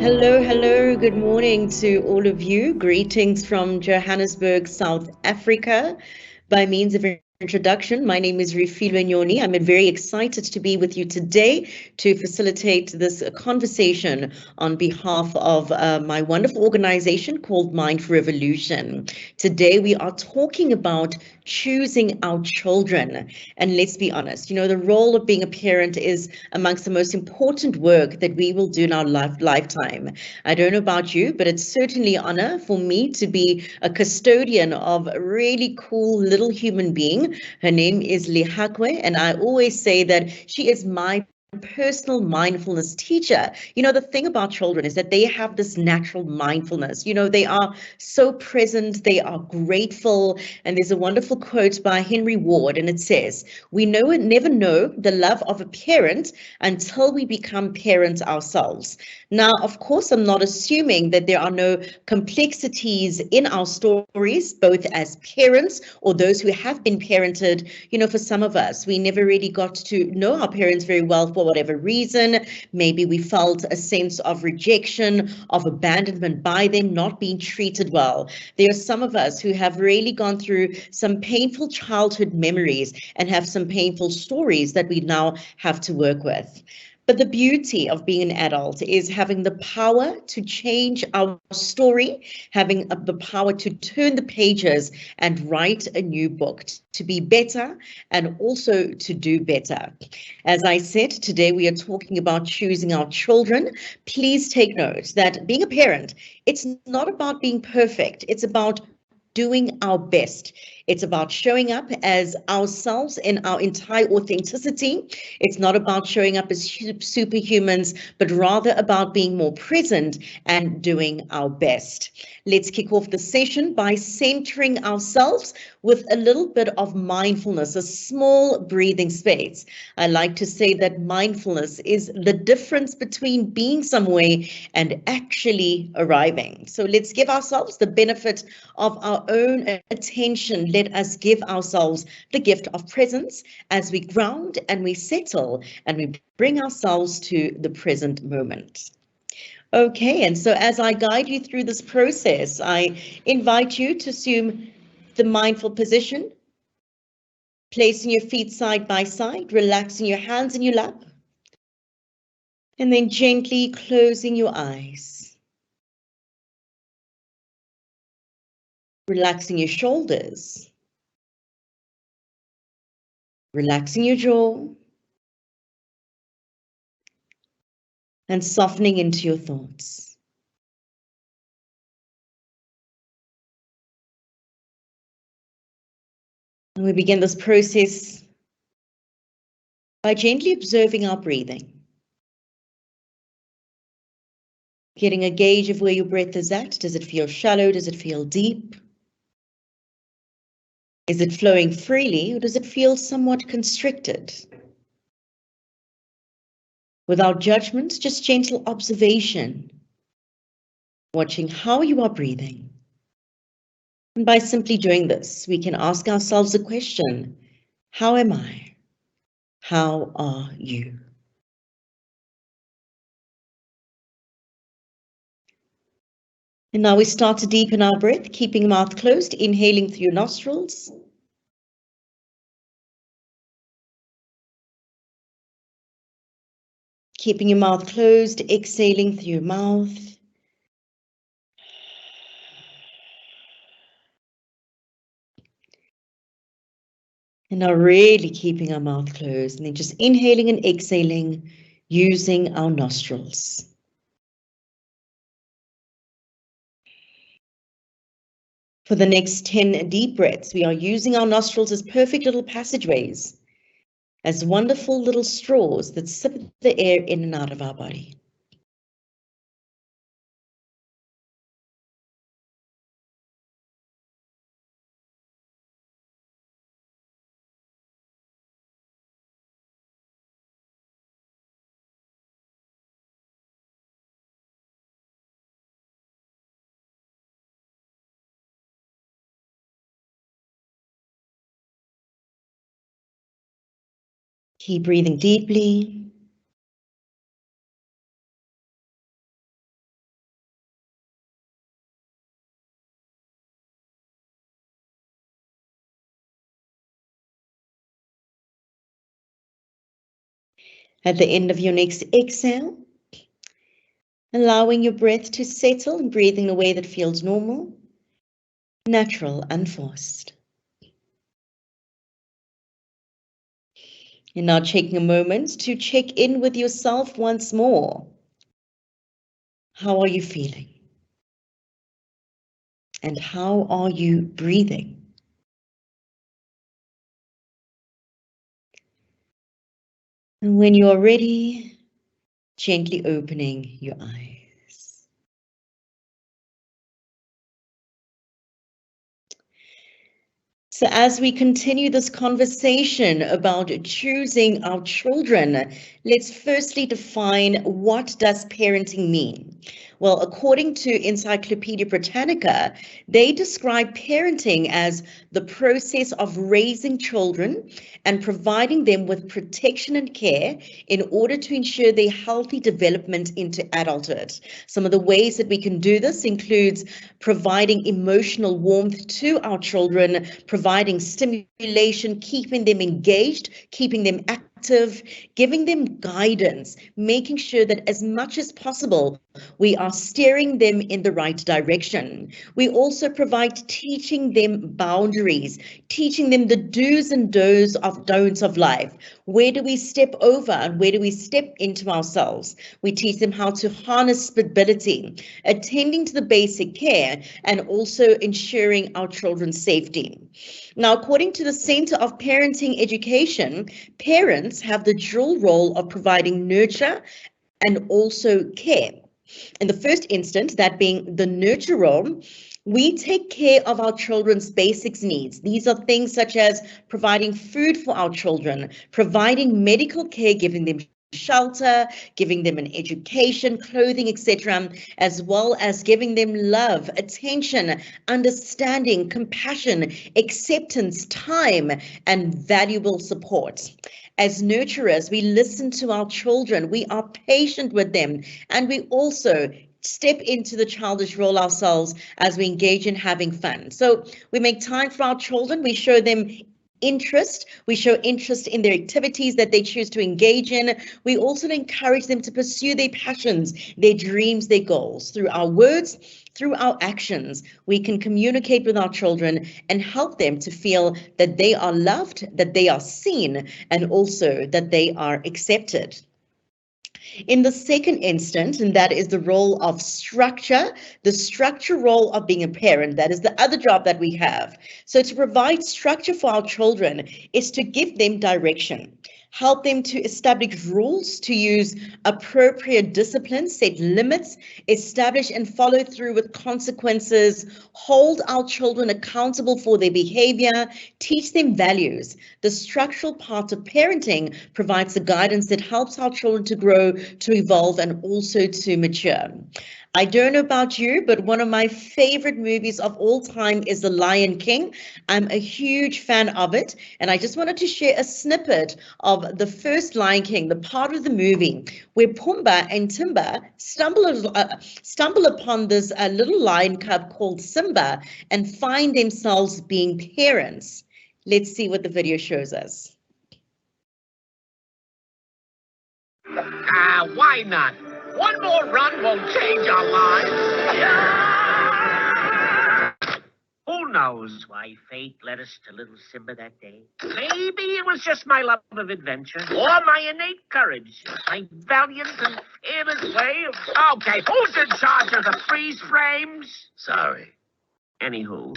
Hello, hello. Good morning to all of you. Greetings from Johannesburg, South Africa. By means of introduction, my name is Refilwe Nyoni. I'm very excited to be with you today to facilitate this conversation on behalf of my wonderful organization called Mindful Revolution. Today, we are talking about choosing our children. And let's be honest, the role of being a parent is amongst the most important work that we will do in our lifetime. I don't know about you, but it's certainly an honor for me to be a custodian of a really cool little human being. Her name is Lihakwe, and I always say that she is my personal mindfulness teacher. The thing about children is that they have this natural mindfulness. They are so present, they are grateful. And there's a wonderful quote by Henry Ward, and it says, "We never know the love of a parent until we become parents ourselves." Now, of course, I'm not assuming that there are no complexities in our stories, both as parents or those who have been parented. For some of us, we never really got to know our parents very well for whatever reason. Maybe we felt a sense of rejection, of abandonment by them, not being treated well. There are some of us who have really gone through some painful childhood memories and have some painful stories that we now have to work with. But the beauty of being an adult is having the power to change our story, having the power to turn the pages and write a new book, to be better and also to do better. As I said, today we are talking about choosing our children. Please take note that being a parent, it's not about being perfect. It's about doing our best. It's about showing up as ourselves in our entire authenticity. It's not about showing up as superhumans, but rather about being more present and doing our best. Let's kick off the session by centering ourselves with a little bit of mindfulness, a small breathing space. I like to say that mindfulness is the difference between being somewhere and actually arriving. So let's give ourselves the benefit of our own attention. Let us give ourselves the gift of presence as we ground and we settle and we bring ourselves to the present moment. Okay, and so as I guide you through this process, I invite you to assume the mindful position, placing your feet side by side, relaxing your hands in your lap, and then gently closing your eyes. Relaxing your shoulders, relaxing your jaw, and softening into your thoughts. And we begin this process by gently observing our breathing, getting a gauge of where your breath is at. Does it feel shallow? Does it feel deep? Is it flowing freely, or does it feel somewhat constricted? Without judgment, just gentle observation, watching how you are breathing. And by simply doing this, we can ask ourselves the question, how am I? How are you? And now we start to deepen our breath, keeping mouth closed, inhaling through your nostrils. Keeping your mouth closed, exhaling through your mouth. And now really keeping our mouth closed and then just inhaling and exhaling using our nostrils. For the next 10 deep breaths, we are using our nostrils as perfect little passageways, as wonderful little straws that sip the air in and out of our body. Keep breathing deeply. At the end of your next exhale, allowing your breath to settle and breathing in a way that feels normal, natural, unforced. And now taking a moment to check in with yourself once more. How are you feeling? And how are you breathing? And when you are ready, gently opening your eyes. So as we continue this conversation about choosing our children, let's firstly define what does parenting mean? Well, according to Encyclopedia Britannica, they describe parenting as the process of raising children and providing them with protection and care in order to ensure their healthy development into adulthood. Some of the ways that we can do this includes providing emotional warmth to our children, providing stimulation, keeping them engaged, keeping them active, giving them guidance, making sure that as much as possible, we are steering them in the right direction. We also provide teaching them boundaries, teaching them the do's and don'ts of life. Where do we step over and where do we step into ourselves? We teach them how to harness stability, attending to the basic care, and also ensuring our children's safety. Now, according to the Center of Parenting Education, parents have the dual role of providing nurture and also care. In the first instance, that being the nurture role, we take care of our children's basic needs. These are things such as providing food for our children, providing medical care, giving them shelter, giving them an education, clothing, etc., as well as giving them love, attention, understanding, compassion, acceptance, time, and valuable support. As nurturers, we listen to our children, we are patient with them, and we also step into the childish role ourselves as we engage in having fun. So we make time for our children, we show them interest. We show interest in their activities that they choose to engage in. We also encourage them to pursue their passions, their dreams, their goals. Through our words, through our actions, we can communicate with our children and help them to feel that they are loved, that they are seen, and also that they are accepted. In the second instance, and that is the role of structure, the structure role of being a parent, that is the other job that we have. So to provide structure for our children is to give them direction, help them to establish rules, to use appropriate discipline, set limits, establish and follow through with consequences, hold our children accountable for their behavior, teach them values. The structural part of parenting provides the guidance that helps our children to grow, to evolve, and also to mature. I don't know about you, but one of my favorite movies of all time is The Lion King. I'm a huge fan of it, and I just wanted to share a snippet of the first Lion King, the part of the movie where Pumbaa and Timba stumble upon this little lion cub called Simba and find themselves being parents. Let's see what the video shows us. Why not? One more run won't change our lives. Who knows why fate led us to little Simba that day? Maybe it was just my love of adventure, or my innate courage, my valiant and fearless way of... Okay, who's in charge of the freeze frames? Sorry. Anywho,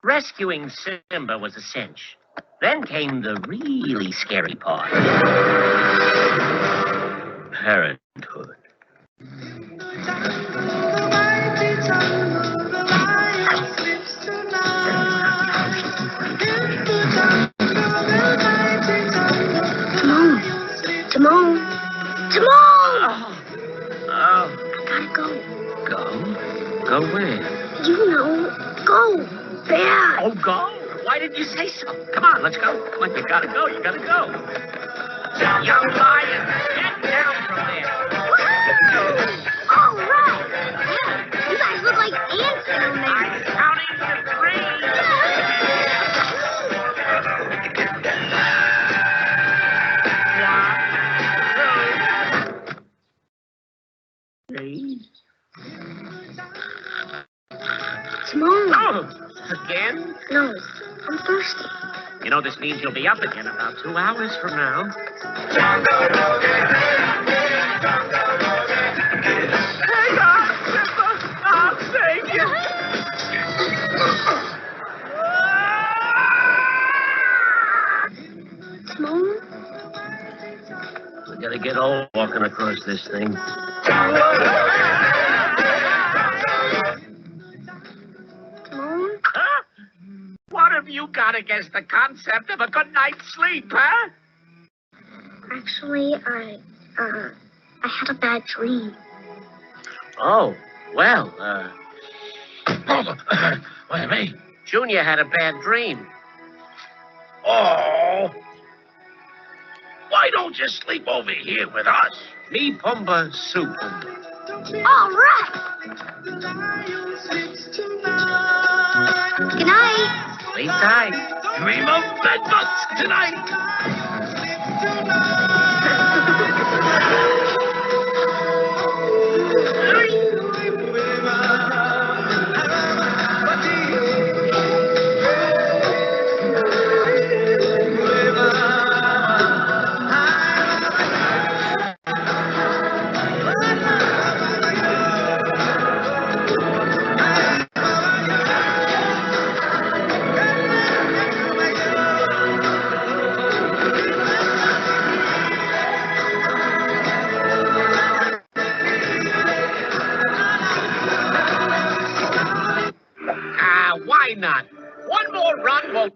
rescuing Simba was a cinch. Then came the really scary part. Parenthood. Timon! Oh. I gotta go. Go? Go where? You know, go. There. Oh, go? Why didn't you say so? Come on, let's go. Come on, you gotta go. You gotta go. Young lion, get down from there. Woohoo! All right. Yeah, you guys look like ants down there. I'm counting to 3. Simone. Oh, again? No, I'm thirsty. You know, this means you'll be up again about 2 hours from now. Hang on, Simba. I'll save you. Simone? We gotta get old walking across this thing. Simone? Huh? What have you got against the concept of a good night's sleep, huh? Actually, I had a bad dream. Oh, well, what do you mean? Junior had a bad dream. Oh. Why don't you sleep over here with us? Me, Pumbaa, Sue Pumbaa. All right. Good night. Sleep tight. Dream of bedbugs tonight. Why not? One more run will...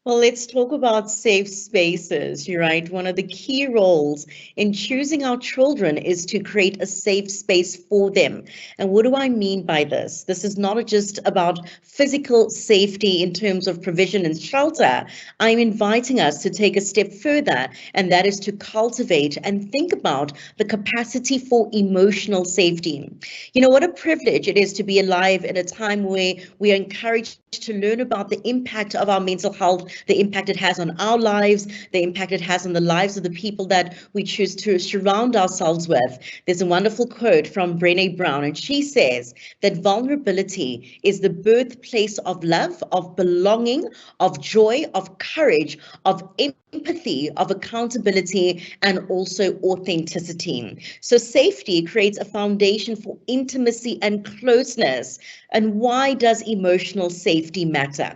Well, let's talk about safe spaces. You're right. One of the key roles in choosing our children is to create a safe space for them. And what do I mean by this? This is not just about physical safety in terms of provision and shelter. I'm inviting us to take a step further, and that is to cultivate and think about the capacity for emotional safety. You know, what a privilege it is to be alive in a time where we are encouraged to learn about the impact of our mental health, the impact it has on our lives, the impact it has on the lives of the people that we choose to surround ourselves with. There's a wonderful quote from Brené Brown, and she says that vulnerability is the birthplace of love, of belonging, of joy, of courage, of empathy, of accountability, and also authenticity. So safety creates a foundation for intimacy and closeness. And why does emotional safety matter?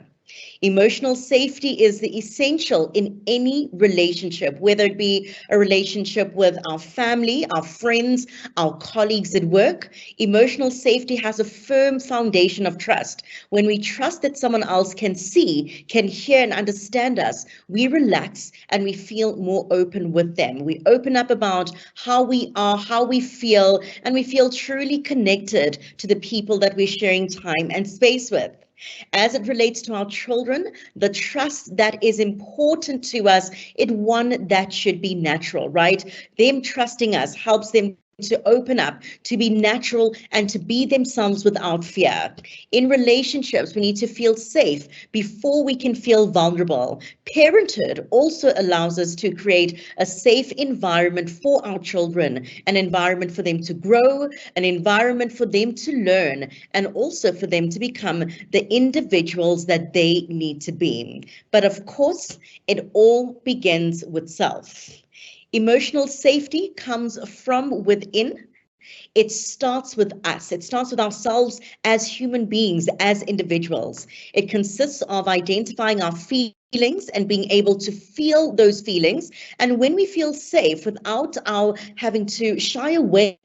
Emotional safety is the essential in any relationship, whether it be a relationship with our family, our friends, our colleagues at work. Emotional safety has a firm foundation of trust. When we trust that someone else can see, can hear, and understand us, we relax and we feel more open with them. We open up about how we are, how we feel, and we feel truly connected to the people that we're sharing time and space with. As it relates to our children, the trust that is important to us is one that should be natural, right? Them trusting us helps them to open up, to be natural, and to be themselves without fear. In relationships, we need to feel safe before we can feel vulnerable. Parenthood also allows us to create a safe environment for our children, an environment for them to grow, an environment for them to learn, and also for them to become the individuals that they need to be. But of course, it all begins with self. Emotional safety comes from within. It starts with us. It starts with ourselves as human beings, as individuals. It consists of identifying our feelings and being able to feel those feelings. And when we feel safe without our having to shy away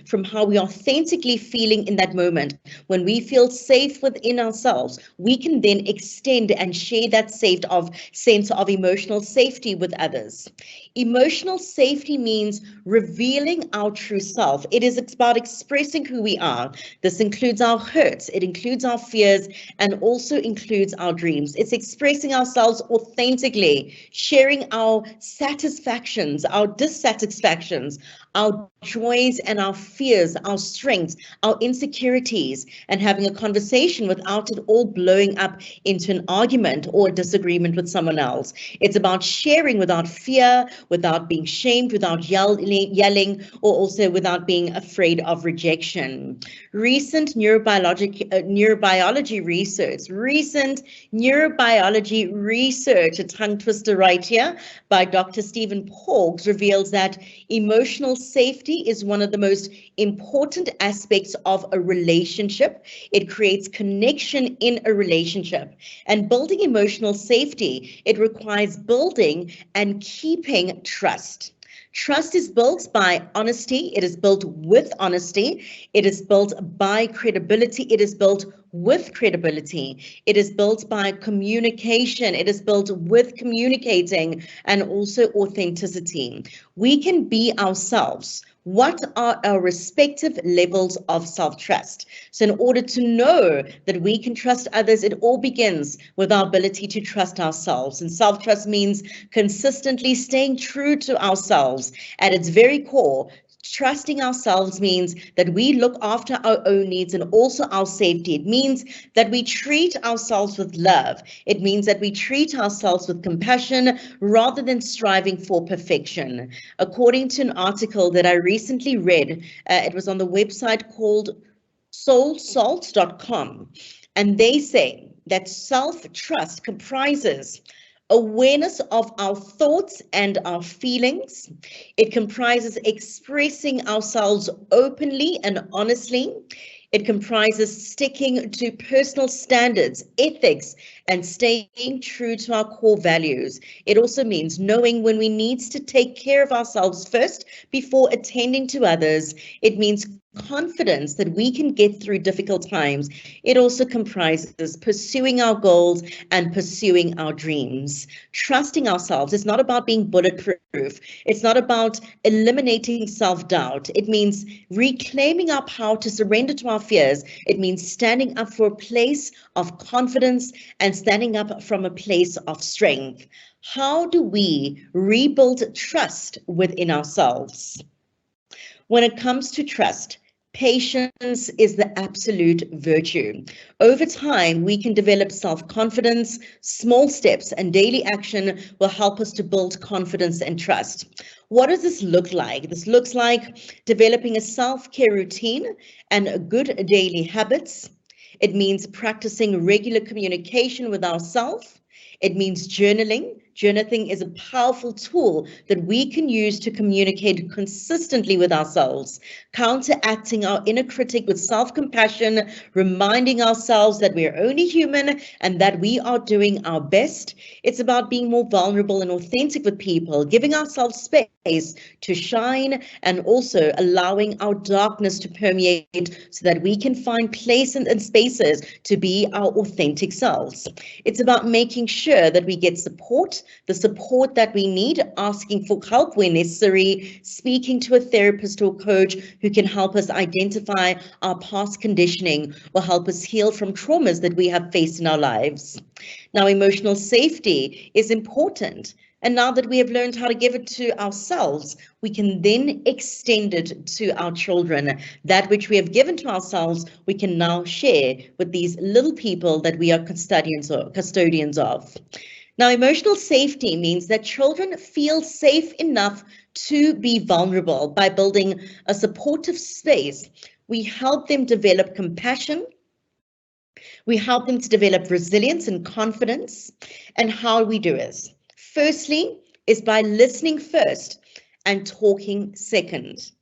from how we are authentically feeling in that moment, when we feel safe within ourselves, we can then extend and share that sense of emotional safety with others. Emotional safety means revealing our true self. It is about expressing who we are. This includes our hurts, it includes our fears, and also includes our dreams. It's expressing ourselves authentically, sharing our satisfactions, our dissatisfactions, our joys and our fears, our strengths, our insecurities, and having a conversation without it all blowing up into an argument or a disagreement with someone else. It's about sharing without fear, without being shamed, without yelling, or also without being afraid of rejection. Recent neurobiology research, a tongue twister right here, by Dr. Stephen Porges reveals that emotional safety is one of the most important aspects of a relationship. It creates connection in a relationship. And building emotional safety, it requires building and keeping trust. Trust is built by honesty. It is built with honesty. It is built by credibility. It is built with credibility. It is built by communication. It is built with communicating and also authenticity. We can be ourselves. What are our respective levels of self-trust? So in order to know that we can trust others, it all begins with our ability to trust ourselves. And self-trust means consistently staying true to ourselves at its very core. Trusting ourselves means that we look after our own needs and also our safety. It means that we treat ourselves with love. It means that we treat ourselves with compassion rather than striving for perfection. According to an article that I recently read, it was on the website called soulsalt.com, and they say that self-trust comprises awareness of our thoughts and our feelings. It comprises expressing ourselves openly and honestly. It comprises sticking to personal standards, ethics, and staying true to our core values. It also means knowing when we need to take care of ourselves first before attending to others. It means confidence that we can get through difficult times. It also comprises pursuing our goals and pursuing our dreams. Trusting ourselves is not about being bulletproof. It's not about eliminating self-doubt. It means reclaiming our power to surrender to our fears. It means standing up for a place of confidence and standing up from a place of strength. How do we rebuild trust within ourselves? When it comes to trust, patience is the absolute virtue. Over time, we can develop self-confidence. Small steps and daily action will help us to build confidence and trust. What does this look like? This looks like developing a self-care routine and good daily habits. It means practicing regular communication with ourselves. It means journaling. Journaling is a powerful tool that we can use to communicate consistently with ourselves, counteracting our inner critic with self-compassion, reminding ourselves that we are only human and that we are doing our best. It's about being more vulnerable and authentic with people, giving ourselves space to shine, and also allowing our darkness to permeate so that we can find places and spaces to be our authentic selves. It's about making sure that we get support, the support that we need, asking for help when necessary, speaking to a therapist or coach who can help us identify our past conditioning or help us heal from traumas that we have faced in our lives. Now, emotional safety is important. And now that we have learned how to give it to ourselves, we can then extend it to our children. That which we have given to ourselves, we can now share with these little people that we are custodians of. Now, emotional safety means that children feel safe enough to be vulnerable. By building a supportive space, we help them develop compassion. We help them to develop resilience and confidence. And how we do is, firstly, is by listening first and talking second.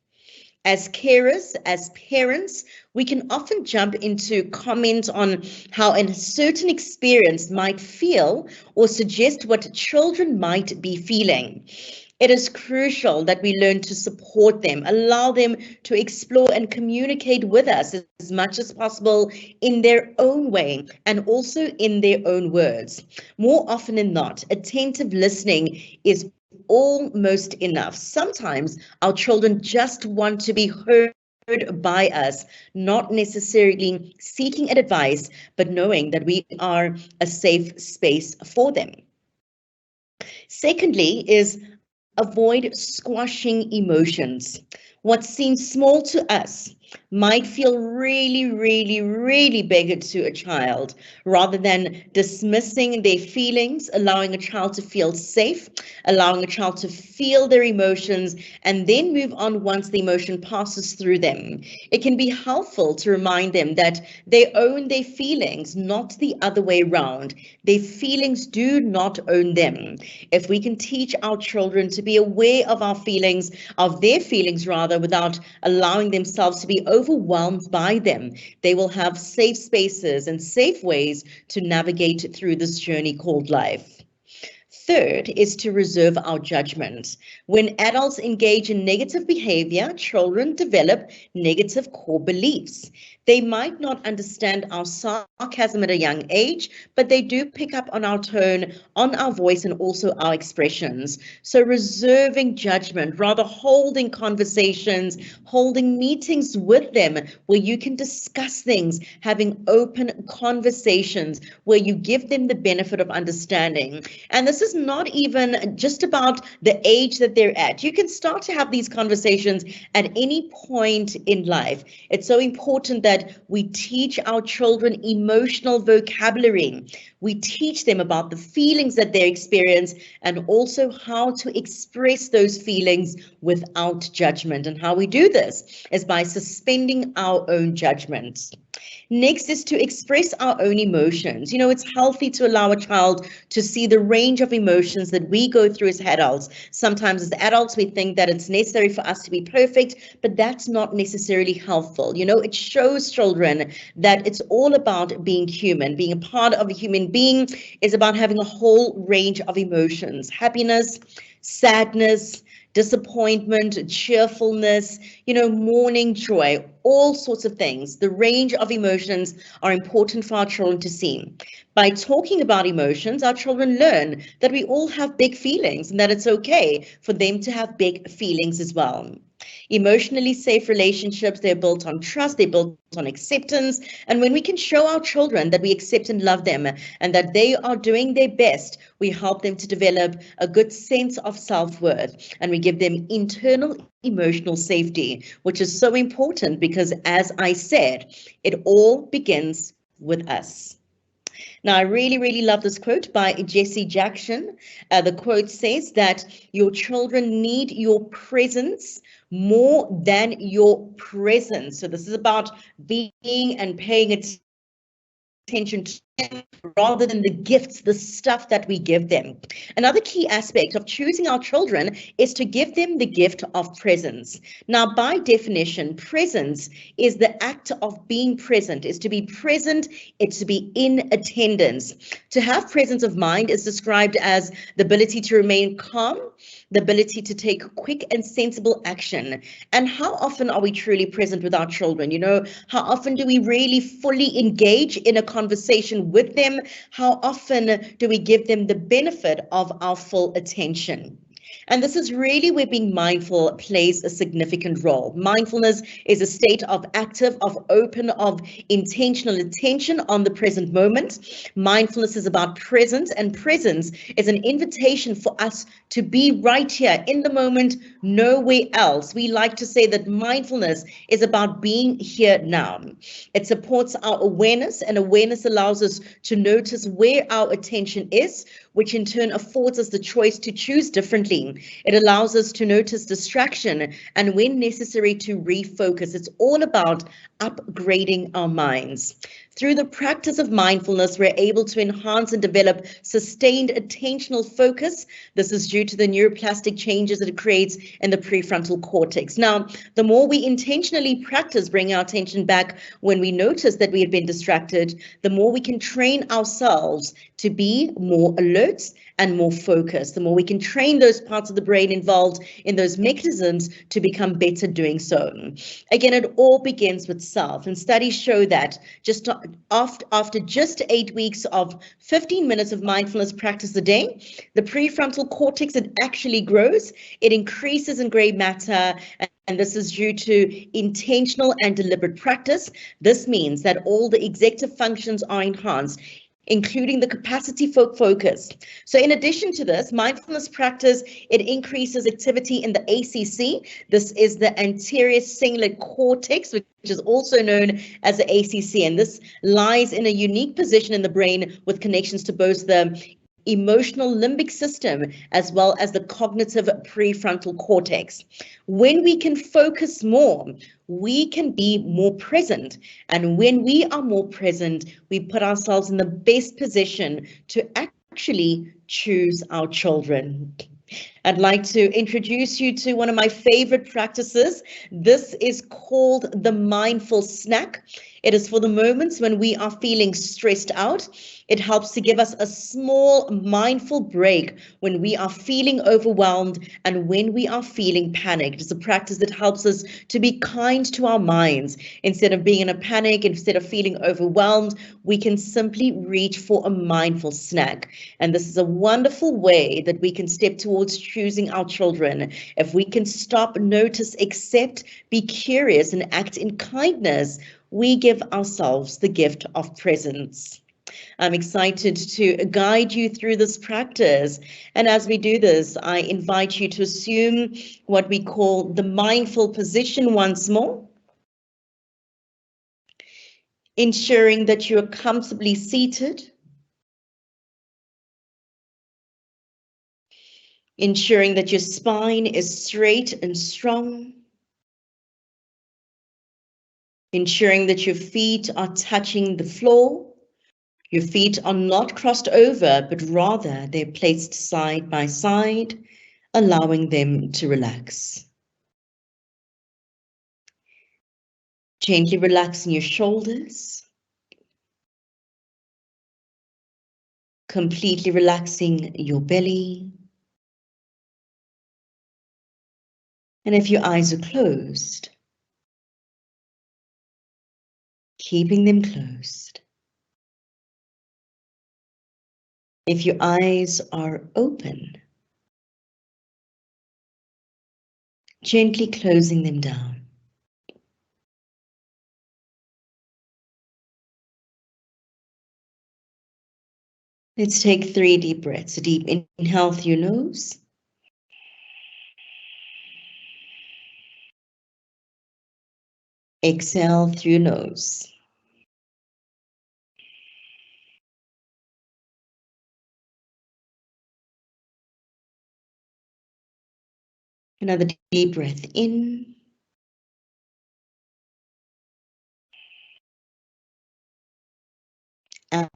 As carers, as parents, we can often jump into comment on how a certain experience might feel or suggest what children might be feeling. It is crucial that we learn to support them, allow them to explore and communicate with us as much as possible in their own way and also in their own words. More often than not, attentive listening is almost enough. Sometimes our children just want to be heard by us, not necessarily seeking advice, but knowing that we are a safe space for them. Secondly is avoid squashing emotions. What seems small to us might feel really, really, really big to a child. Rather than dismissing their feelings, allowing a child to feel safe, allowing a child to feel their emotions, and then move on once the emotion passes through them. It can be helpful to remind them that they own their feelings, not the other way around. Their feelings do not own them. If we can teach our children to be aware of our feelings, of their feelings rather, without allowing themselves to be overwhelmed by them, they will have safe spaces and safe ways to navigate through this journey called life. Third is to reserve our judgment. When adults engage in negative behavior, children develop negative core beliefs. They might not understand our sarcasm at a young age, but they do pick up on our tone, on our voice, and also our expressions. So reserving judgment, rather holding conversations, holding meetings with them where you can discuss things, having open conversations where you give them the benefit of understanding. And this is not even just about the age that they're at. You can start to have these conversations at any point in life. It's so important that we teach our children emotional vocabulary. We teach them about the feelings that they experience and also how to express those feelings without judgment. And how we do this is by suspending our own judgment. Next is to express our own emotions. You know, it's healthy to allow a child to see the range of emotions that we go through as adults. Sometimes as adults, we think that it's necessary for us to be perfect, but that's not necessarily helpful. You know, it shows children that it's all about being human. Being a part of a human being is about having a whole range of emotions: happiness, sadness, disappointment, cheerfulness, mourning, joy, all sorts of things. The range of emotions are important for our children to see. By talking about emotions, our children learn that we all have big feelings and that it's okay for them to have big feelings as well. Emotionally safe relationships, they're built on trust, they're built on acceptance. And when we can show our children that we accept and love them and that they are doing their best, we help them to develop a good sense of self-worth, and we give them internal emotional safety, which is so important because, as I said, it all begins with us. Now, I really, really love this quote by Jesse Jackson. The quote says that your children need your presence more than your presence. So this is about being and paying attention to them rather than the gifts, the stuff that we give them. Another key aspect of choosing our children is to give them the gift of presence. Now, by definition, presence is the act of being present, is to be present, it's to be in attendance. To have presence of mind is described as the ability to remain calm, the ability to take quick and sensible action. And how often are we truly present with our children? How often do we really fully engage in a conversation with them? How often do we give them the benefit of our full attention? And this is really where being mindful plays a significant role. Mindfulness is a state of active, of open, of intentional attention on the present moment. Mindfulness is about presence, and presence is an invitation for us to be right here in the moment, nowhere else. We like to say that mindfulness is about being here now. It supports our awareness, and awareness allows us to notice where our attention is, which in turn affords us the choice to choose differently. It allows us to notice distraction and, when necessary, to refocus. It's all about upgrading our minds. Through the practice of mindfulness, we're able to enhance and develop sustained attentional focus. This is due to the neuroplastic changes that it creates in the prefrontal cortex. Now, the more we intentionally practice bringing our attention back when we notice that we have been distracted, the more we can train ourselves to be more alert and more focused. The more we can train those parts of the brain involved in those mechanisms to become better doing so. Again, it all begins with self, and studies show that just after just 8 weeks of 15 minutes of mindfulness practice a day, the prefrontal cortex, it actually grows, it increases in gray matter, and this is due to intentional and deliberate practice. This means that all the executive functions are enhanced. including the capacity for focus. So in addition to this, mindfulness practice, it increases activity in the ACC. This is the anterior cingulate cortex, which is also known as the ACC, and this lies in a unique position in the brain with connections to both the emotional limbic system as well as the cognitive prefrontal cortex. When we can focus more, we can be more present. And when we are more present, we put ourselves in the best position to actually choose our children. I'd like to introduce you to one of my favorite practices. This is called the mindful snack. It is for the moments when we are feeling stressed out. It helps to give us a small mindful break when we are feeling overwhelmed and when we are feeling panicked. It's a practice that helps us to be kind to our minds. Instead of being in a panic, instead of feeling overwhelmed, we can simply reach for a mindful snack. And this is a wonderful way that we can step towards choosing our children. If we can stop, notice, accept, be curious, and act in kindness, we give ourselves the gift of presence. I'm excited to guide you through this practice. And as we do this, I invite you to assume what we call the mindful position once more, ensuring that you are comfortably seated, ensuring that your spine is straight and strong, ensuring that your feet are touching the floor. Your feet are not crossed over, but rather they're placed side by side, allowing them to relax. Gently relaxing your shoulders, completely relaxing your belly. And if your eyes are closed, keeping them closed. If your eyes are open, gently closing them down. Let's take 3 deep breaths. A deep inhale through your nose. Exhale through your nose. Another deep breath in.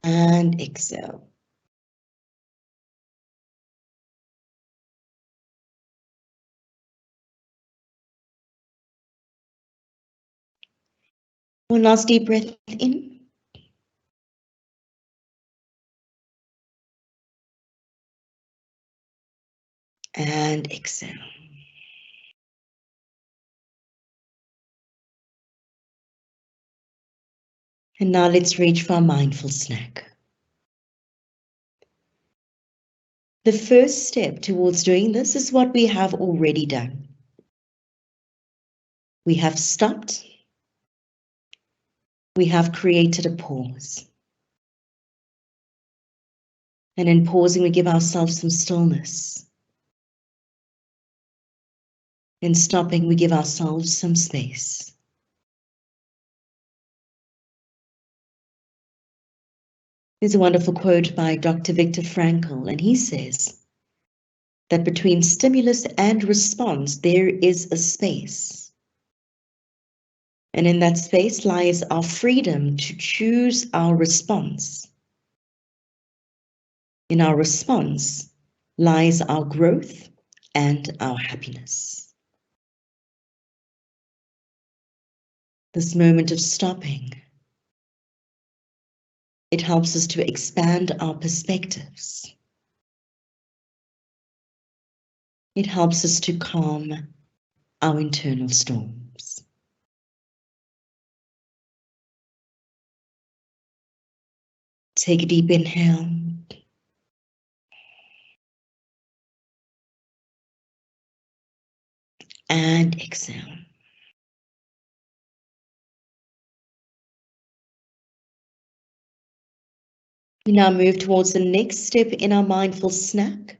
And exhale. One last deep breath in. And exhale. And now let's reach for our mindful snack. The first step towards doing this is what we have already done. We have stopped. We have created a pause. And in pausing, we give ourselves some stillness. In stopping, we give ourselves some space. There's a wonderful quote by Dr. Viktor Frankl, and he says that between stimulus and response, there is a space. And in that space lies our freedom to choose our response. In our response lies our growth and our happiness. This moment of stopping, it helps us to expand our perspectives. It helps us to calm our internal storms. Take a deep inhale. And exhale. We now move towards the next step in our mindful snack,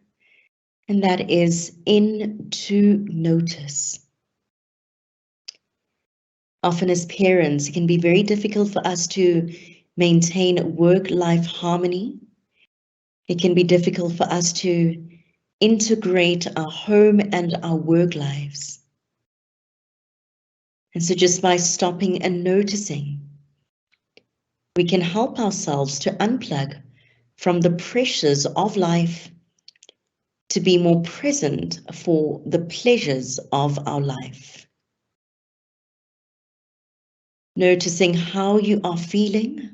and that is into notice. Often as parents, it can be very difficult for us to maintain work-life harmony. It can be difficult for us to integrate our home and our work lives. And so just by stopping and noticing, we can help ourselves to unplug from the pressures of life to be more present for the pleasures of our life. Noticing how you are feeling,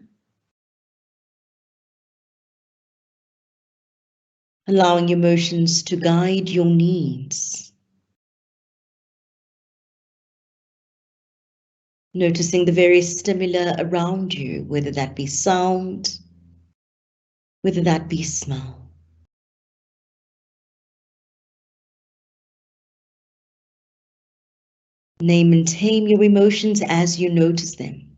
allowing emotions to guide your needs. Noticing the various stimuli around you, whether that be sound, whether that be smell. Name and tame your emotions as you notice them.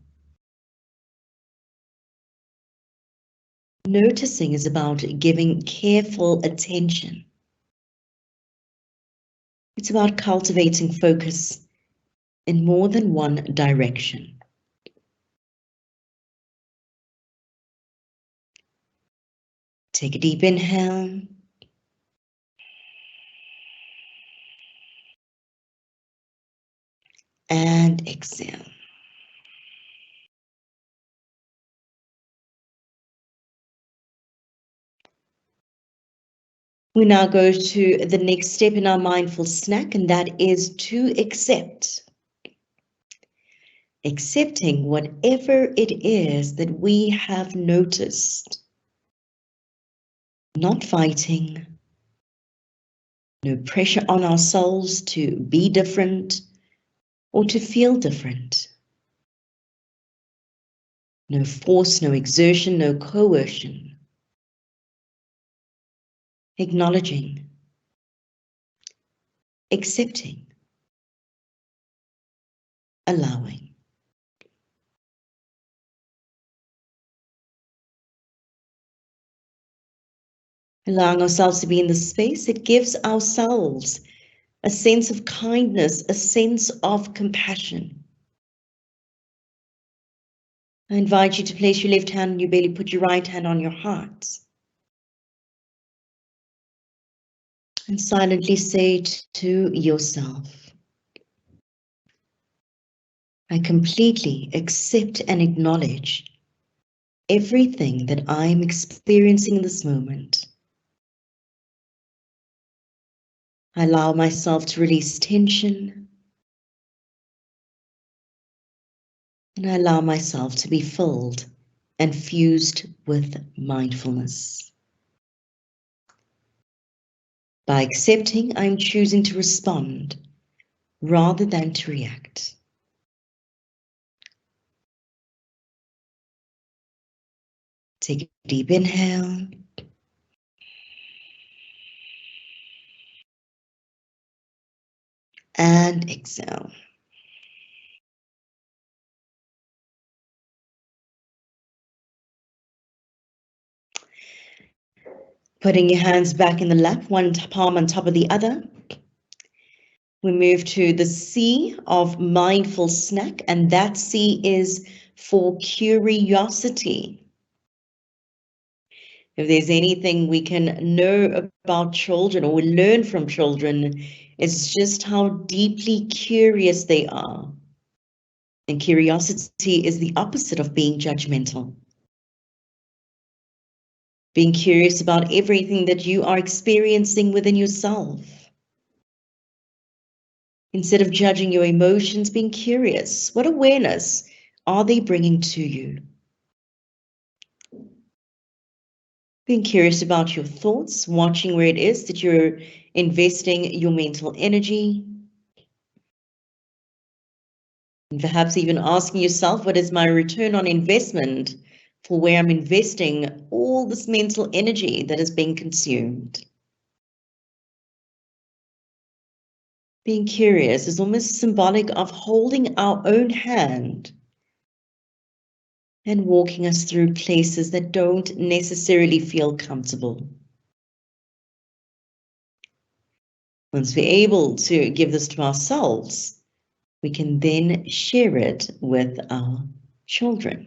Noticing is about giving careful attention. It's about cultivating focus in more than one direction. Take a deep inhale. And exhale. We now go to the next step in our mindful snack, and that is to accept. Accepting whatever it is that we have noticed. Not fighting. No pressure on ourselves to be different or to feel different. No force, no exertion, no coercion. Acknowledging. Accepting. Allowing. Allowing ourselves to be in the space, it gives ourselves a sense of kindness, a sense of compassion. I invite you to place your left hand on your belly, put your right hand on your heart. And silently say to yourself, I completely accept and acknowledge everything that I'm experiencing in this moment. I allow myself to release tension. And I allow myself to be filled and fused with mindfulness. By accepting, I'm choosing to respond rather than to react. Take a deep inhale. And exhale. Putting your hands back in the lap, one palm on top of the other. We move to the C of mindful snack, and that C is for curiosity. If there's anything we can know about children or learn from children, it's just how deeply curious they are. And curiosity is the opposite of being judgmental. Being curious about everything that you are experiencing within yourself. Instead of judging your emotions, being curious. What awareness are they bringing to you? Being curious about your thoughts, watching where it is that you're investing your mental energy. And perhaps even asking yourself, what is my return on investment for where I'm investing all this mental energy that is being consumed? Being curious is almost symbolic of holding our own hand and walking us through places that don't necessarily feel comfortable. Once we're able to give this to ourselves, we can then share it with our children.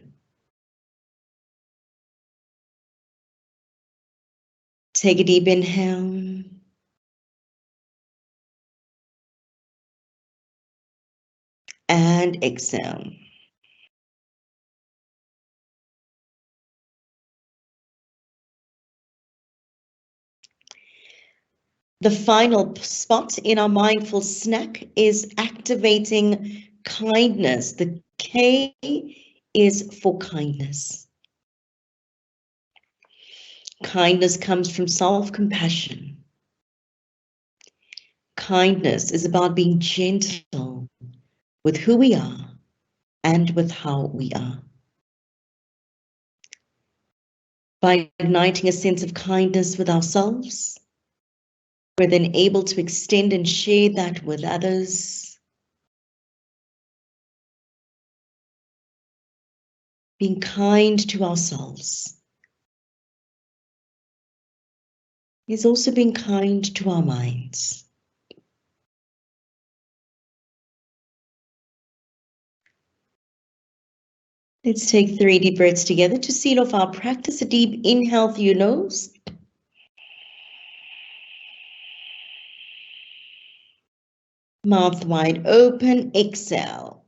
Take a deep inhale. And exhale. The final spot in our mindful snack is activating kindness. The K is for kindness. Kindness comes from self-compassion. Kindness is about being gentle with who we are and with how we are. By igniting a sense of kindness with ourselves, we're then able to extend and share that with others. Being kind to ourselves is also being kind to our minds. Let's take 3 deep breaths together to seal off our practice. A deep inhale through your nose. Mouth wide open, exhale.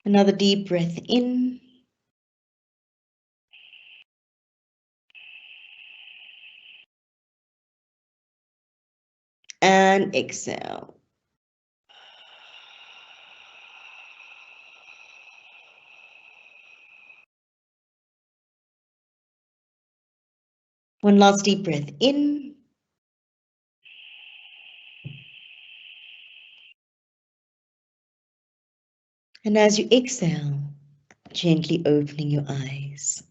Another deep breath in. And exhale. One last deep breath in. And as you exhale, gently opening your eyes.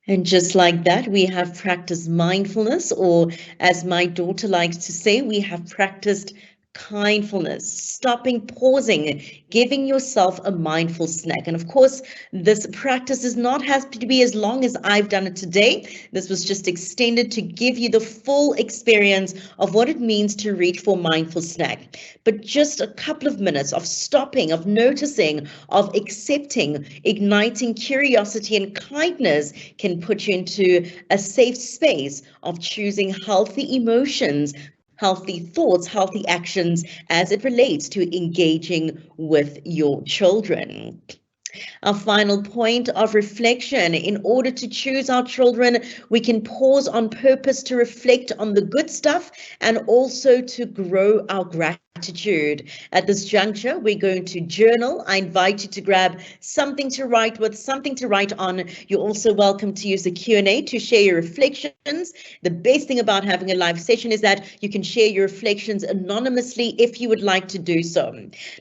And just like that, we have practiced mindfulness, or as my daughter likes to say, we have practiced kindfulness, stopping, pausing, giving yourself a mindful snack. And of course, this practice does not have to be as long as I've done it today. This was just extended to give you the full experience of what it means to reach for mindful snack. But just a couple of minutes of stopping, of noticing, of accepting, igniting curiosity and kindness can put you into a safe space of choosing healthy emotions, healthy thoughts, healthy actions as it relates to engaging with your children. Our final point of reflection: in order to choose our children, we can pause on purpose to reflect on the good stuff and also to grow our gratitude. At this juncture, we're going to journal. I invite you to grab something to write with, something to write on. You're also welcome to use the Q&A to share your reflections. The best thing about having a live session is that you can share your reflections anonymously if you would like to do so.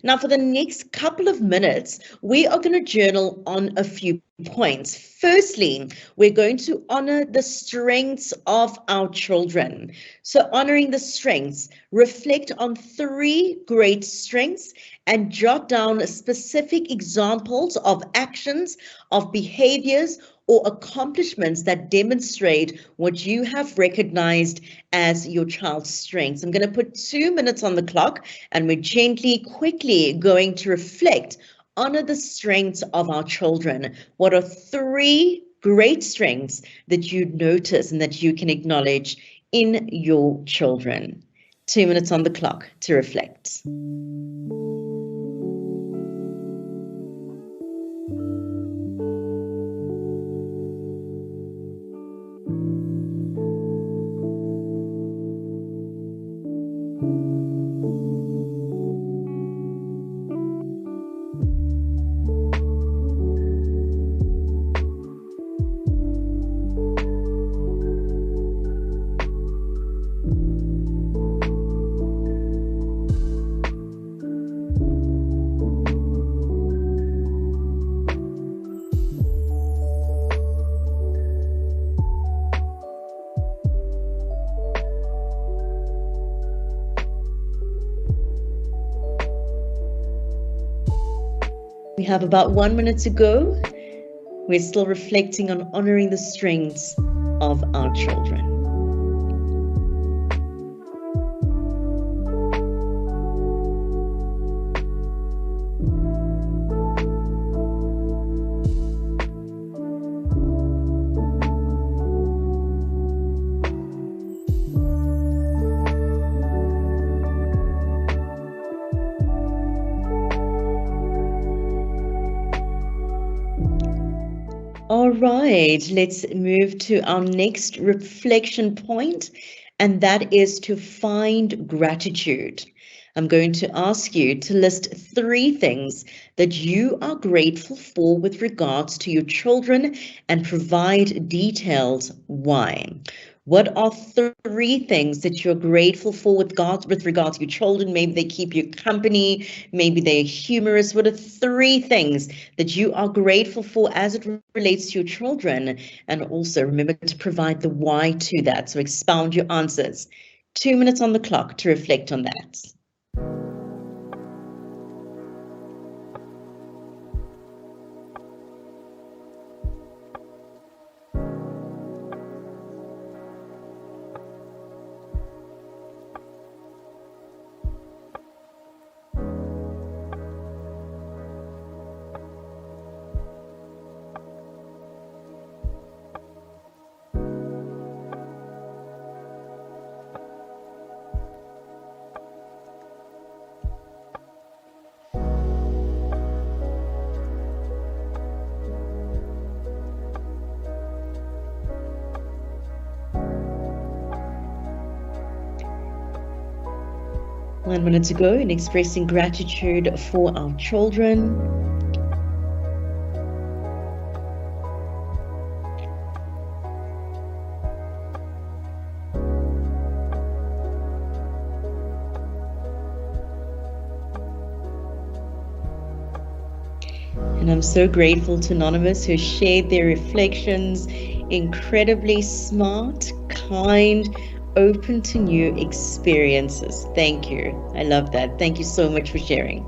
Now, for the next couple of minutes, we are going to journal on a few points. Firstly, we're going to honor the strengths of our children. So honoring the strengths, reflect on 3 great strengths and jot down specific examples of actions, of behaviors, or accomplishments that demonstrate what you have recognized as your child's strengths. I'm going to put 2 minutes on the clock, and we're gently, quickly going to reflect. Honor the strengths of our children. What are 3 great strengths that you notice and that you can acknowledge in your children? 2 minutes on the clock to reflect. We have about 1 minute to go. We're still reflecting on honoring the strengths of our children. All right, let's move to our next reflection point, and that is to find gratitude. I'm going to ask you to list 3 things that you are grateful for with regards to your children and provide details why. What are 3 things that you're grateful for with regards to your children? Maybe they keep you company, maybe they're humorous. What are 3 things that you are grateful for as it relates to your children? And also remember to provide the why to that. So expound your answers. 2 minutes on the clock to reflect on that. One minute to go in expressing gratitude for our children. And I'm so grateful to Anonymous who shared their reflections. Incredibly smart, kind, open to new experiences. Thank you. I love that. Thank you so much for sharing.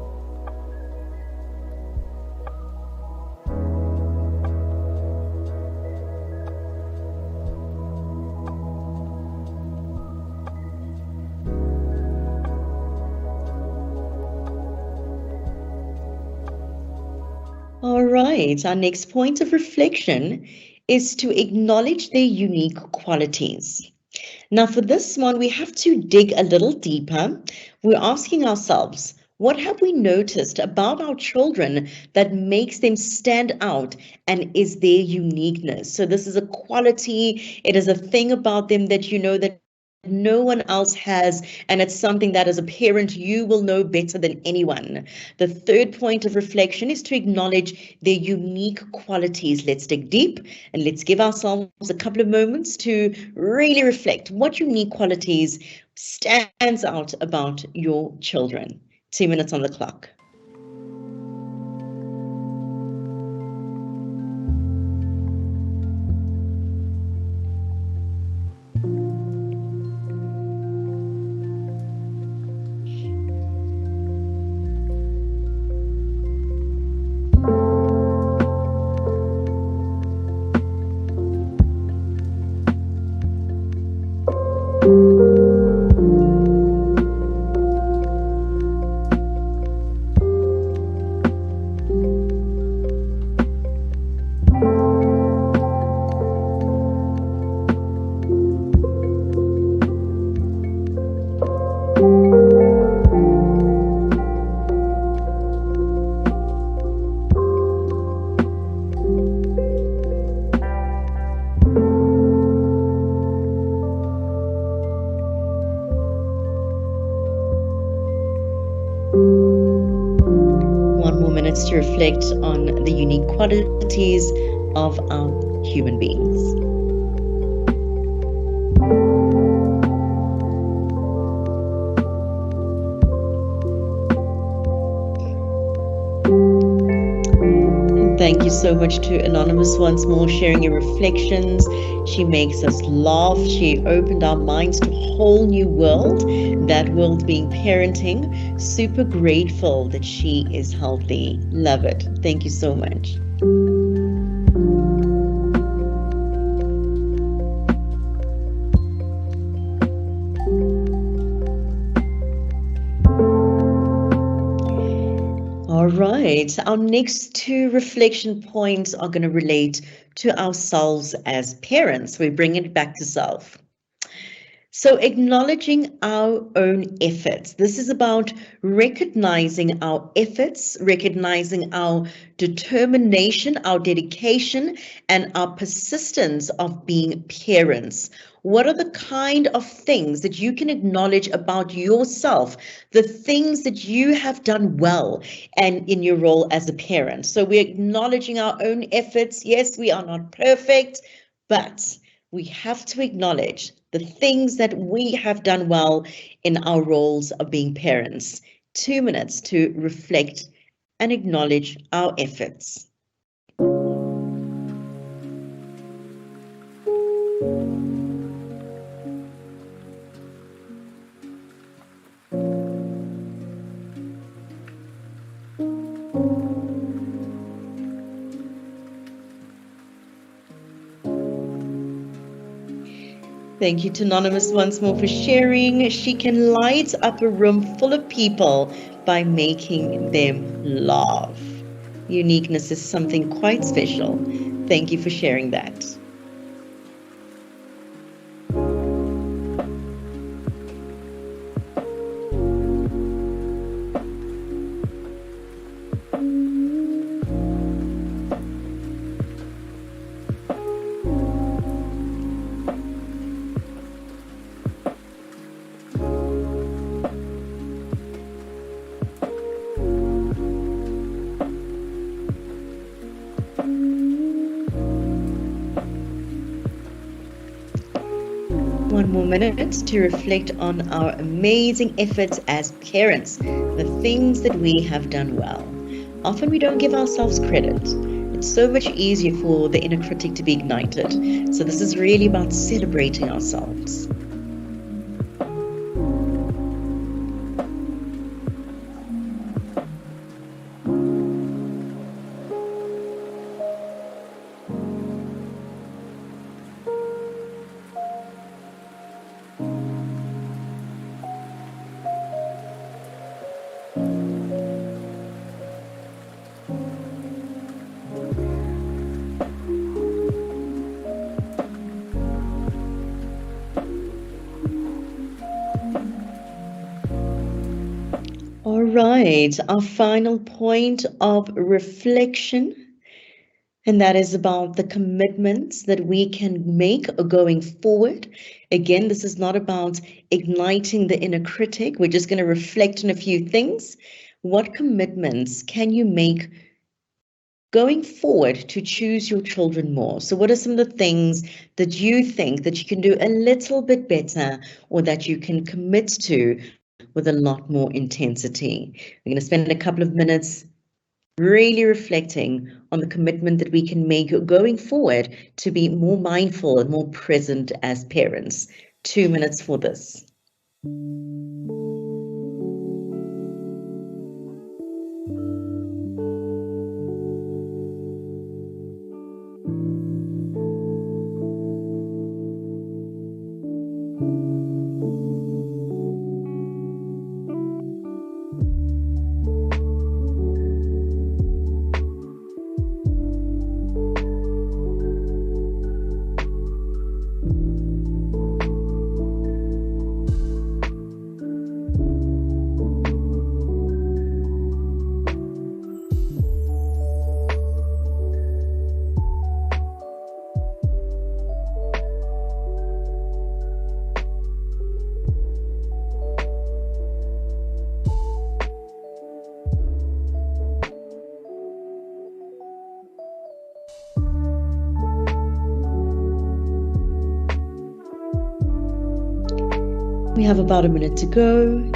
All right, our next point of reflection is to acknowledge their unique qualities. Now, for this one, we have to dig a little deeper. We're asking ourselves, what have we noticed about our children that makes them stand out and is their uniqueness? So this is a quality, it is a thing about them that you know that no one else has, and it's something that as a parent you will know better than anyone. The third point of reflection is to acknowledge their unique qualities. Let's dig deep and let's give ourselves a couple of moments to really reflect what unique qualities stands out about your children. 2 minutes on the clock. To reflect on the unique qualities of our human beings. Thank you so much to Anonymous once more, sharing your reflections. She makes us laugh. She opened our minds to a whole new world, that world being parenting. Super grateful that she is healthy. Love it. Thank you so much. All right. Our next two reflection points are going to relate to ourselves as parents. We bring it back to self. So acknowledging our own efforts. This is about recognizing our efforts, recognizing our determination, our dedication, and our persistence of being parents. What are the kind of things that you can acknowledge about yourself, the things that you have done well and in your role as a parent? So we're acknowledging our own efforts. Yes, we are not perfect, but we have to acknowledge the things that we have done well in our roles of being parents. 2 minutes to reflect and acknowledge our efforts. Thank you to Anonymous once more for sharing. She can light up a room full of people by making them laugh. Uniqueness is something quite special. Thank you for sharing that. One more minute to reflect on our amazing efforts as parents, the things that we have done well. Often we don't give ourselves credit. It's so much easier for the inner critic to be ignited. So this is really about celebrating ourselves. All right, our final point of reflection, and that is about the commitments that we can make going forward. Again, this is not about igniting the inner critic. We're just going to reflect on a few things. What commitments can you make going forward to choose your children more? So what are some of the things that you think that you can do a little bit better, or that you can commit to with a lot more intensity? We're going to spend a couple of minutes really reflecting on the commitment that we can make going forward to be more mindful and more present as parents. 2 minutes for this. We have about a minute to go.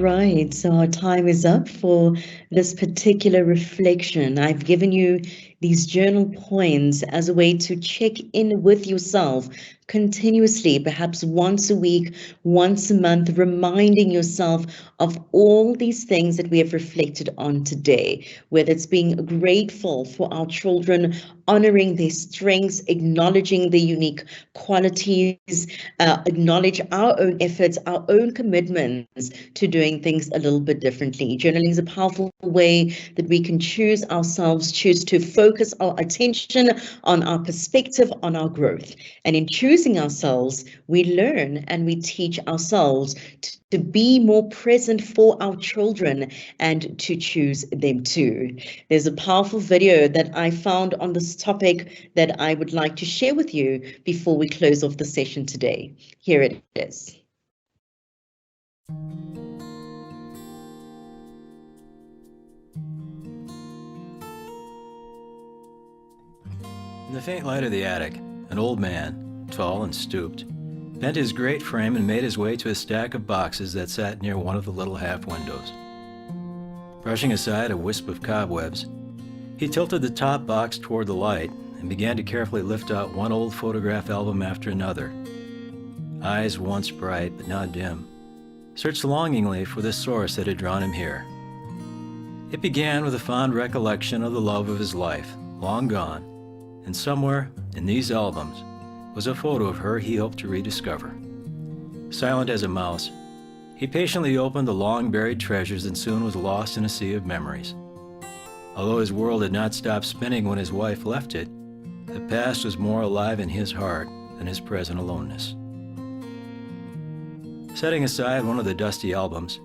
Right, so our time is up for this particular reflection. I've given you these journal points as a way to check in with yourself continuously, perhaps once a week, once a month, reminding yourself of all these things that we have reflected on today, whether it's being grateful for our children, honoring their strengths, acknowledging their unique qualities, acknowledge our own efforts, our own commitments to doing things a little bit differently. Journaling is a powerful way that we can choose ourselves, choose to focus our attention on our perspective, on our growth. And in choosing ourselves, we learn and we teach ourselves to be more present for our children and to choose them too. There's a powerful video that I found on this topic that I would like to share with you before we close off the session today. Here it is. In the faint light of the attic, an old man, tall and stooped, bent his great frame and made his way to a stack of boxes that sat near one of the little half windows. Brushing aside a wisp of cobwebs, he tilted the top box toward the light and began to carefully lift out one old photograph album after another. Eyes once bright but now dim, searched longingly for the source that had drawn him here. It began with a fond recollection of the love of his life, long gone, and somewhere in these albums was a photo of her he hoped to rediscover. Silent as a mouse, he patiently opened the long-buried treasures and soon was lost in a sea of memories. Although his world had not stopped spinning when his wife left it, the past was more alive in his heart than his present aloneness. Setting aside one of the dusty albums,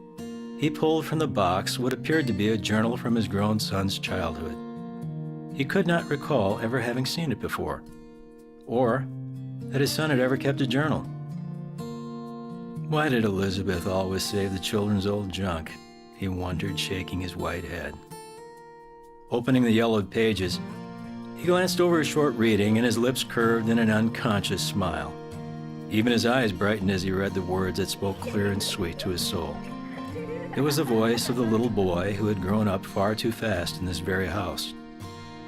he pulled from the box what appeared to be a journal from his grown son's childhood. He could not recall ever having seen it before, or that his son had ever kept a journal. Why did Elizabeth always save the children's old junk? He wondered, shaking his white head. Opening the yellowed pages, he glanced over his short reading and his lips curved in an unconscious smile. Even his eyes brightened as he read the words that spoke clear and sweet to his soul. It was the voice of the little boy who had grown up far too fast in this very house,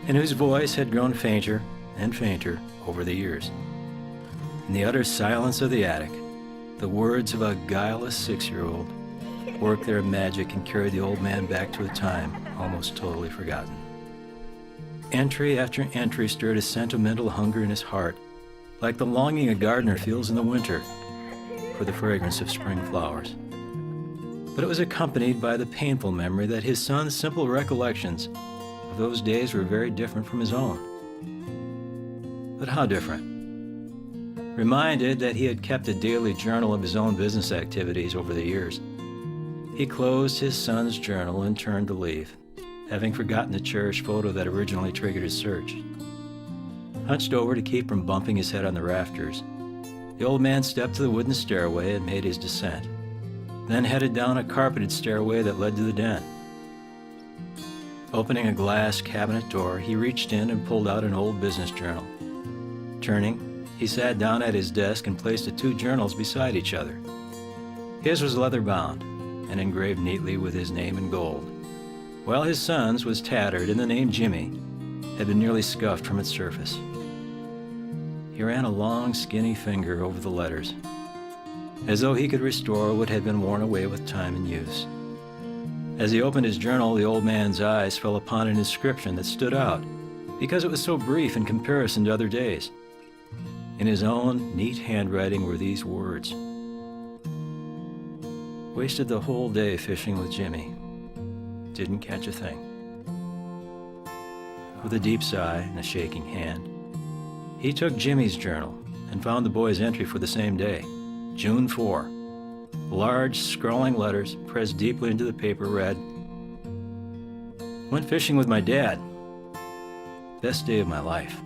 and whose voice had grown fainter and fainter over the years. In the utter silence of the attic, the words of a guileless 6-year-old worked their magic and carried the old man back to a time almost totally forgotten. Entry after entry stirred a sentimental hunger in his heart, like the longing a gardener feels in the winter for the fragrance of spring flowers. But it was accompanied by the painful memory that his son's simple recollections of those days were very different from his own. But how different? Reminded that he had kept a daily journal of his own business activities over the years, he closed his son's journal and turned to leave, having forgotten the cherished photo that originally triggered his search. Hunched over to keep from bumping his head on the rafters, the old man stepped to the wooden stairway and made his descent, then headed down a carpeted stairway that led to the den. Opening a glass cabinet door, he reached in and pulled out an old business journal. Turning, he sat down at his desk and placed the two journals beside each other. His was leather-bound and engraved neatly with his name in gold, while his son's was tattered and the name Jimmy had been nearly scuffed from its surface. He ran a long, skinny finger over the letters, as though he could restore what had been worn away with time and use. As he opened his journal, the old man's eyes fell upon an inscription that stood out because it was so brief in comparison to other days. In his own neat handwriting were these words: "Wasted the whole day fishing with Jimmy. Didn't catch a thing." With a deep sigh and a shaking hand, he took Jimmy's journal and found the boy's entry for the same day, June 4. Large, scrawling letters pressed deeply into the paper read, Went fishing with my dad. Best day of my life.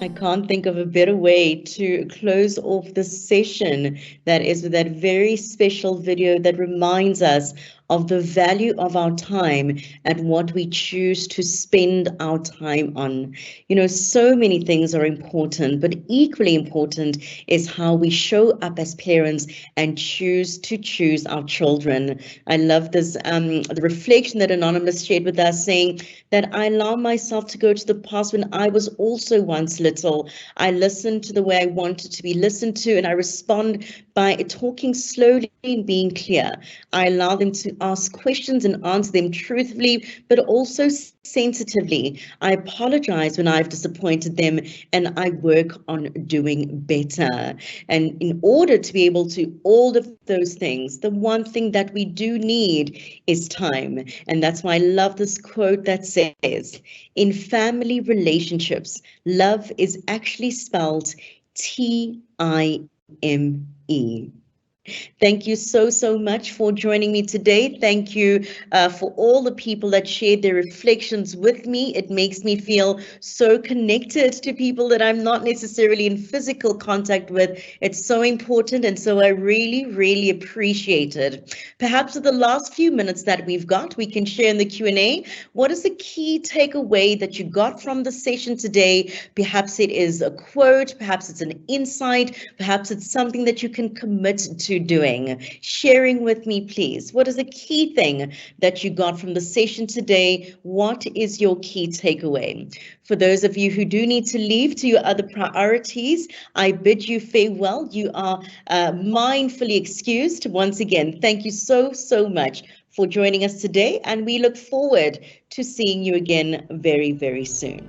I can't think of a better way to close off this session that is with that very special video that reminds us of the value of our time and what we choose to spend our time on. You know, so many things are important, but equally important is how we show up as parents and choose our children. I love this, the reflection that Anonymous shared with us, saying that I allow myself to go to the past when I was also once little. I listen to the way I wanted to be listened to, and I respond by talking slowly and being clear. I allow them to ask questions and answer them truthfully, but also sensitively. I apologize when I've disappointed them, and I work on doing better. And in order to be able to all of those things, the one thing that we do need is time. And that's why I love this quote that says, in family relationships, love is actually spelled Time. Thank you so much for joining me today. Thank you for all the people that shared their reflections with me. It makes me feel so connected to people that I'm not necessarily in physical contact with. It's so important, and so I really appreciate it. Perhaps in the last few minutes that we've got, we can share in the Q&A. What is the key takeaway that you got from the session today? Perhaps it is a quote, perhaps it's an insight, perhaps it's something that you can commit to doing. Sharing with me, please. What is the key thing that you got from the session today? What is your key takeaway? For those of you who do need to leave to your other priorities, I bid you farewell. You are mindfully excused. Once again, thank you so much for joining us today, and we look forward to seeing you again very soon.